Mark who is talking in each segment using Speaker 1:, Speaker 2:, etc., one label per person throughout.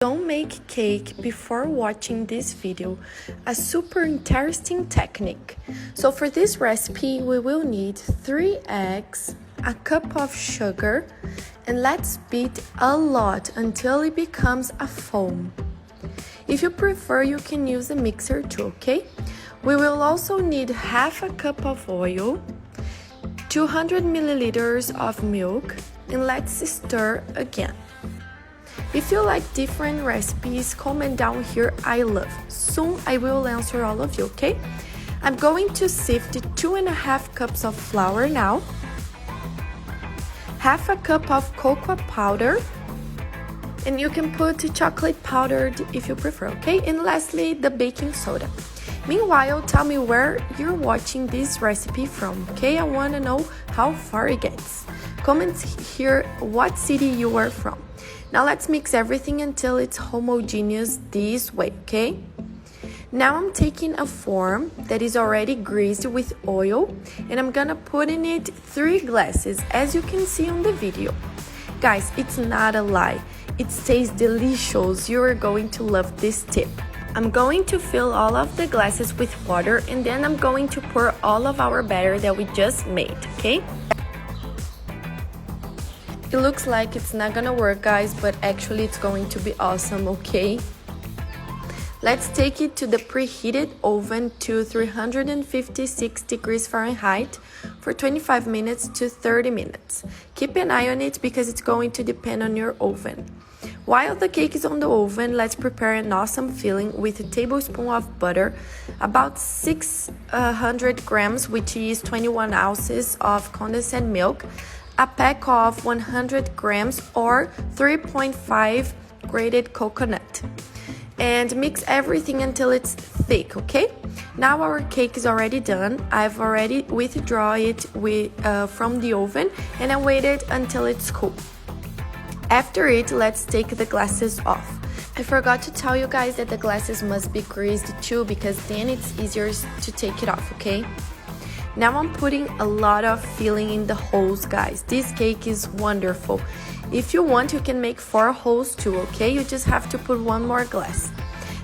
Speaker 1: Don't make cake before watching this video, a super interesting technique. So for this recipe, we will need 3 eggs, a cup of sugar, and let's beat a lot until it becomes a foam. If you prefer, you can use a mixer too, okay? We will also need half a cup of oil, 200 milliliters of milk, and let's stir again. If you like different recipes, comment down here, I love. Soon I will answer all of you, okay? I'm going to sift 2.5 cups of flour now, half a cup of cocoa powder, and you can put chocolate powder if you prefer, okay? And lastly, the baking soda. Meanwhile, tell me where you're watching this recipe from, okay? I want to know how far it gets. Comment here what city you are from. Now let's mix everything until it's homogeneous this way, okay? Now I'm taking a form that is already greased with oil and I'm gonna put in it 3 glasses, as you can see on the video. Guys, it's not a lie. It tastes delicious. You are going to love this tip. I'm going to fill all of the glasses with water and then I'm going to pour all of our batter that we just made, okay? It looks like it's not gonna work, guys, but actually it's going to be awesome, okay? Let's take it to the preheated oven to 356 degrees Fahrenheit for 25 minutes to 30 minutes. Keep an eye on it because it's going to depend on your oven. While the cake is on the oven, let's prepare an awesome filling with a tablespoon of butter, about 600 grams, which is 21 ounces of condensed milk, a pack of 100 grams or 3.5 grated coconut, and mix everything until it's thick, okay? Now our cake is already done. I've already withdrawn it from the oven and I waited until it's cool. After it, let's take the glasses off. I forgot to tell you guys that the glasses must be greased too, because then it's easier to take it off, okay? Now I'm putting a lot of filling in the holes, guys. This cake is wonderful. If you want, you can make 4 holes too, okay? You just have to put 1 more glass.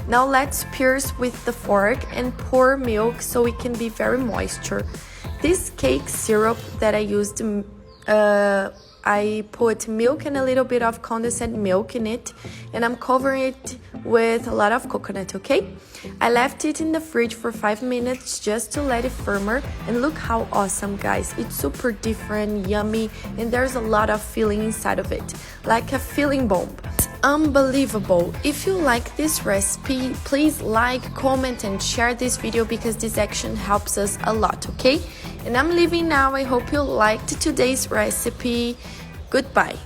Speaker 1: Now let's pierce with the fork and pour milk so it can be very moisture. This cake syrup that I used, I put milk and a little bit of condensed milk in it, and I'm covering it with a lot of coconut, okay? I left it in the fridge for 5 minutes just to let it firmer, and look how awesome, guys. It's super different, yummy, and there's a lot of filling inside of it, like a filling bomb. It's unbelievable. If you like this recipe, please like, comment, and share this video because this action helps us a lot, okay? And I'm leaving now. I hope you liked today's recipe. Goodbye.